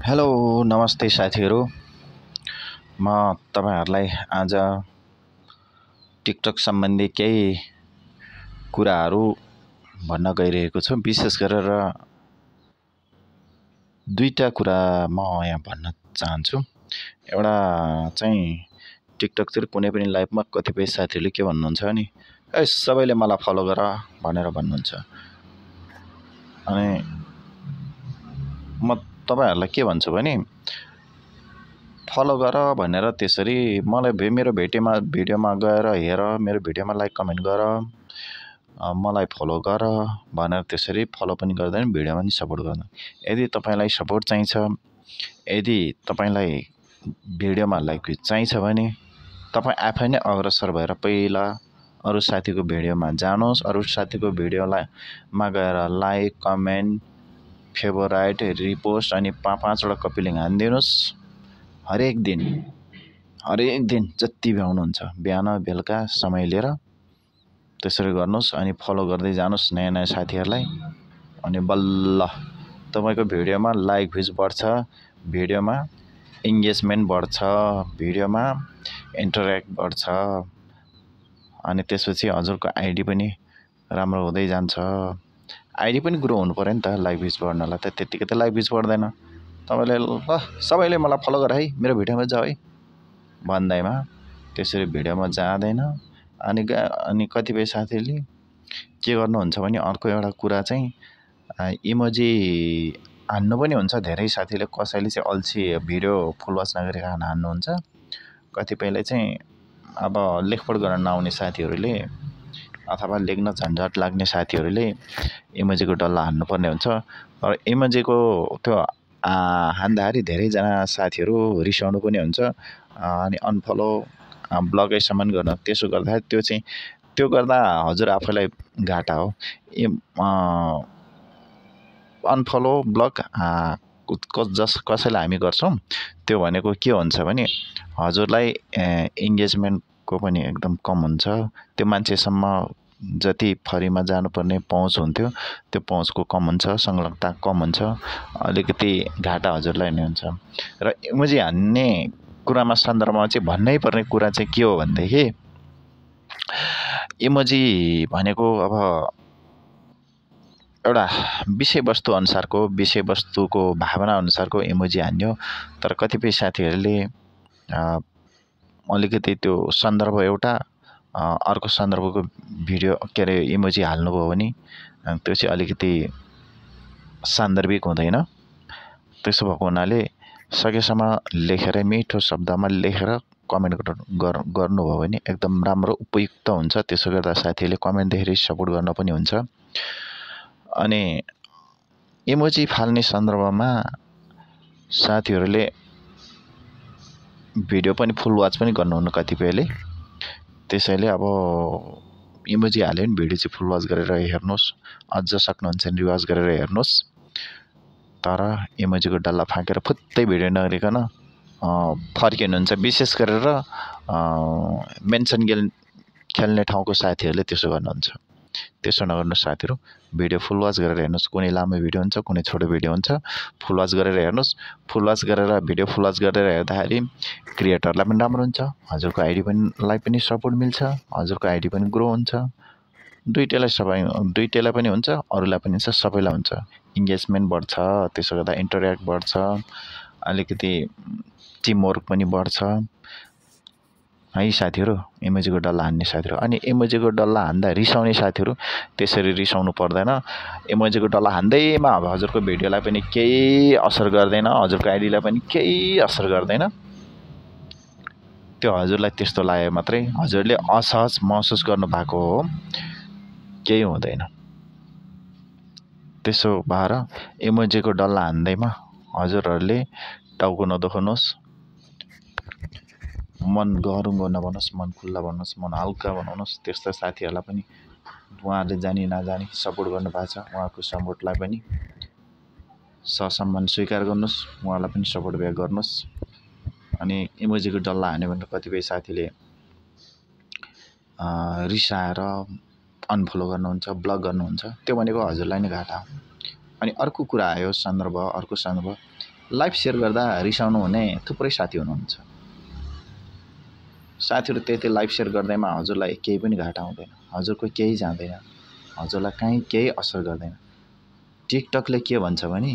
Hello नमस्ते साथीहरू। म तपाईहरुलाई आज टिकटक सम्बन्धी केही कुराहरू भन्न गइरहेको छु। विशेष गरेर दुईटा कुरा म यहाँ भन्न चाहन्छु। एउटा चाहिँ टिकटकतिर कुनै पनि लाइभमा कतिपय साथीहरूले के भन्नुहुन्छ भने ए सबैले मलाई फलो गर भनेर भन्नुहुन्छ। अनि म तपाईहरुलाई के भन्छु भने फलो गर भनेर त्यसरी मलाई मेरो भिडियोमा गएर हेर, मेरो भिडियोमा लाइक कमेन्ट गर, मलाई फलो गर भनेर त्यसरी फलो पनि गर्दैन, भिडियोमा पनि सपोर्ट गर्दैन। यदि तपाईलाई सपोर्ट चाहिन्छ, यदि तपाईलाई भिडियोमा लाइक चाहिन्छ भने तपाई आफै नै अग्रसर भएर पहिला अरु साथीको भिडियोमा जानुहोस्, अरु साथीको भिडियोमा गएर लाइक कमेन्ट फेभराइट रिपोस्ट अनि 5 वटा कपी लिंक हान्दिनुस्। हरेक दिन जति भ्याउनुहुन्छ बिहान बेलुका समय लिएर त्यसरी गर्नुस् अनि फलो गर्दै जानुस् नयाँ साथीहरुलाई। अनि बल्ल तपाईको भिडियोमा लाइक भ्युज बढ्छ, भिडियोमा एंगेजमेन्ट बढ्छ, भिडियोमा इन्टरेक्ट बढ्छ। अनि त्यसपछि हजुरको आईडी पनि राम्रो हुँदै जान्छ। आईडी पनि ग्रो हुनु पर्यो नि त लाइक भ्युज बढ्नलाई त त्यतिकै त लाइक भ्युज बढ्दैन। तपाईले ल सबैले मलाई फलो गर है, मेरो भिडियोमा जाऊ है भन्दैमा त्यसरी भिडियोमा जाँदैन। अनि कतिपय साथीले के गर्नुहुन्छ भने अर्को एउटा कुरा चाहिँ इमोजी हान्नु पनि हुन्छ। धेरै साथीले कसैले चाहिँ अल्छी भिडियो फुल वाच नगरिकन हान्नुहुन्छ। कतिपयले चाहिँ अब लेखपढ गर्न नआउने साथीहरूले अथवा लेख्न झन्झट लाग्ने साथीहरूले इमोजीको डल्ला हान्नु पर्ने हुन्छ। र इमोजीको त्यो हान्दाखेरि धेरै जना साथीहरू रिसाउनु पनि हुन्छ अनि अनफलो ब्लकै सम्म गर्न। त्यसो गर्दा त्यो गर्दा हजुर आफैलाई घाटा हो। अनफलो ब्लक कसैलाई हामी गर्छौं त्यो भनेको के हुन्छ भने हजुरलाई एंगेजमेन्टको पनि एकदम कम हुन्छ। त्यो मान्छेसम्म जति फरीमा जानुपर्ने पहुँच हुन्थ्यो त्यो पहुँचको कम हुन्छ, संलग्नता कम हुन्छ, अलिकति घाटा हजुरलाई नै हुन्छ। र इमोजी हान्ने कुरामा सन्दर्भमा चाहिँ भन्नै पर्ने कुरा चाहिँ के हो भन्देखि इमोजी भनेको अब एउटा विषयवस्तु विषयवस्तुको भावना अनुसारको इमोजी हान्यो। तर कतिपय साथीहरूले अलिकति त्यो सन्दर्भ एउटा अर्को सन्दर्भको भिडियो के रे इमोजी हाल्नुभयो भने त्यो चाहिँ अलिकति सान्दर्भिक हुँदैन। त्यसो भएको हुनाले सकेसम्म लेखेर मिठो शब्दमा लेखेर कमेन्ट गर्नुभयो भने एकदम राम्रो उपयुक्त हुन्छ। त्यसो गर्दा साथीले कमेन्ट देखेर सपोर्ट गर्न पनि हुन्छ। अनि इमोजी फाल्ने सन्दर्भमा साथीहरूले भिडियो पनि फुल वाच पनि गर्नुहुन्न कतिपयले। त्यसैले अब इमोजी हाल्यो भने भिडियो चाहिँ फुल वाच गरेर हेर्नुस्, अझ सक्नुहुन्छ भने रिवाज गरेर हेर्नुस्। तर इमोजीको डल्ला फाकेर फुत्तै भिडियो नगरिकन फर्किनुहुन्छ। विशेष गरेर मेन्सन गेम खेल्ने ठाउँको साथीहरूले त्यसो गर्नुहुन्छ। त्यसो नगर्नु साथीहरू, भिडियो फुल वाच गरेर हेर्नुस्। कुनै लामो भिडियो हुन्छ, कुनै छोटो भिडियो हुन्छ, फुल वाच गरेर हेर्नुस्। फुल वाच गरेर भिडियो फुल वाच गरेर हेर्दाखेरि क्रिएटरलाई पनि राम्रो हुन्छ, हजुरको आईडी पनि सपोर्ट मिल्छ, हजुरको आईडी पनि ग्रो हुन्छ। दुईटैलाई पनि हुन्छ, अरूलाई पनि हुन्छ, सबैलाई हुन्छ। एंगेजमेन्ट बढ्छ, त्यसो गर्दा इन्टरेक्ट बढ्छ, अलिकति टिमवर्क पनि बढ्छ है साथीहरू। इमोजीको डल्ला हान्ने साथीहरू अनि इमोजीको डल्ला हान्दा रिसाउने साथीहरू त्यसरी रिसाउनु पर्दैन। इमोजीको डल्ला हान्दैमा अब हजुरको भिडियोलाई पनि केही असर गर्दैन, हजुरको आईडीलाई पनि केही असर गर्दैन। त्यो हजुरलाई त्यस्तो लाग्यो मात्रै, हजुरले असहज महसुस गर्नु भएको हो, केही हुँदैन। त्यसो भएर इमोजीको डल्ला हान्दैमा हजुरहरूले टाउको नदुखाउनुस्, मन गरुङ्गो नबन्नुस्, मन खुल्ला बन्नुस्, मन हल्का बनाउनुस्। त्यस्ता साथीहरूलाई पनि उहाँहरूले जानी नजानी सपोर्ट गर्नु भएको छ, उहाँको सपोर्टलाई पनि ससम्मान स्वीकार गर्नुस्, उहाँलाई पनि सपोर्ट ब्याक गर्नुस्। अनि इमोजीको डल्ला हान्यो भने कतिपय साथीले रिसाएर अनफलो गर्नुहुन्छ, ब्लक गर्नुहुन्छ। त्यो भनेको हजुरलाई नै घाटा हो। अनि अर्को कुरा आयो अर्को सन्दर्भ लाइभ सेयर गर्दा रिसाउनु हुने थुप्रै साथी हुनुहुन्छ। साथीहरू त्यति लाइभ सेयर गर्दैमा हजुरलाई केही पनि घाटा हुँदैन, हजुरको केही जाँदैन, हजुरलाई कहीँ केही असर गर्दैन। टिकटकले के भन्छ भने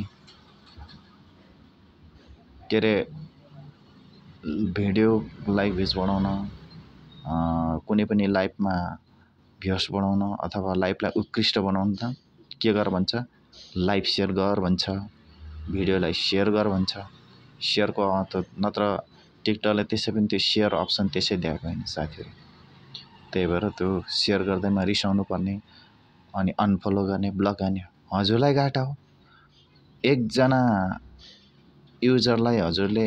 के अरे भिडियोलाई भ्युज बढाउन, कुनै पनि लाइभमा भ्युज बढाउन अथवा लाइभलाई उत्कृष्ट बनाउन त के गर भन्छ, लाइभ सेयर गर भन्छ, भिडियोलाई सेयर गर भन्छ। सेयरको त नत्र टिकटकले त्यसै पनि त्यो सेयर अप्सन त्यसै दिएको होइन साथीहरू। त्यही भएर त्यो सेयर गर्दैमा रिसाउनु पर्ने अनि अनफलो गर्ने, ब्लक गर्ने हजुरलाई घाटा हो। एकजना युजरलाई हजुरले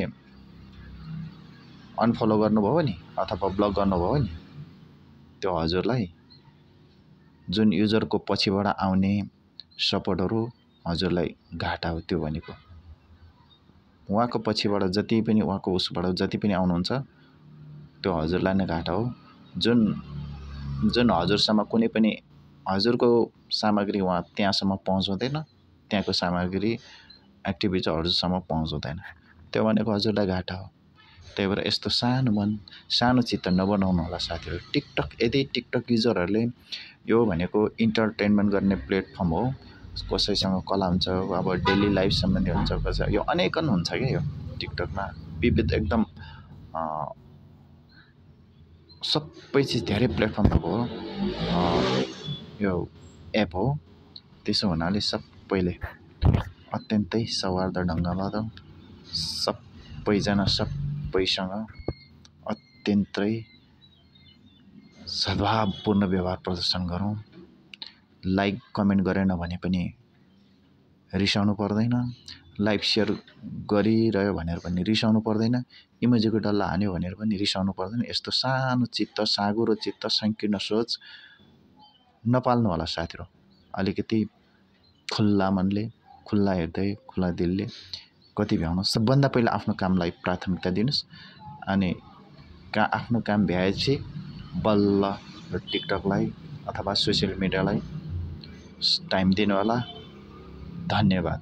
अनफलो गर्नुभयो नि अथवा ब्लक गर्नुभयो नि, त्यो हजुरलाई जुन युजरको पछिबाट आउने सपोर्टहरू हजुरलाई घाटा हो। त्यो भनेको उहाँको पछिबाट जति पनि उहाँको उसबाट जति पनि आउनुहुन्छ त्यो हजुरलाई नै घाटा हो। जुन हजुरसम्म कुनै पनि हजुरको सामग्री उहाँ त्यहाँसम्म पहुँचाउँदैन, त्यहाँको सामग्री एक्टिभिटी हजुरसम्म पहुँचाउँदैन, त्यो भनेको हजुरलाई घाटा हो। त्यही भएर यस्तो सानो मन सानो चित्त नबनाउनु होला साथीहरू। यदि टिकटक युजरहरूले यो भनेको इन्टरटेनमेन्ट गर्ने प्लेटफर्म हो, कसैसँग कला हुन्छ, अब डेली लाइफ सम्बन्धी हुन्छ, कसै यो अनेकन हुन्छ क्या यो टिकटकमा विविध एकदम सबै चिज धेरै प्लेटफर्म भएको यो एप हो। त्यसो हुनाले सबैले अत्यन्तै सौहार्द ढङ्गमा त सबैजना सबैसँग अत्यन्तै सद्भावपूर्ण व्यवहार प्रदर्शन गरौँ। लाइक कमेन्ट गरेन भने पनि रिसाउनु पर्दैन, लाइभ सेयर गरिरह्यो भनेर पनि रिसाउनु पर्दैन, इमोजीको डल्ला हान्यो भनेर पनि रिसाउनु पर्दैन। यस्तो सानो चित्त, साँगुरो चित्त, सङ्कीर्ण सोच नपाल्नु होला साथीहरू। अलिकति खुल्ला मनले, खुल्ला हृदय, खुल्ला दिलले कति भ्याउनु। सबभन्दा पहिला आफ्नो कामलाई प्राथमिकता दिनुहोस् अनि आफ्नो काम भ्याएपछि बल्ल टिकटकलाई अथवा सोसियल मिडियालाई टाइम दिनु होला। धन्यवाद।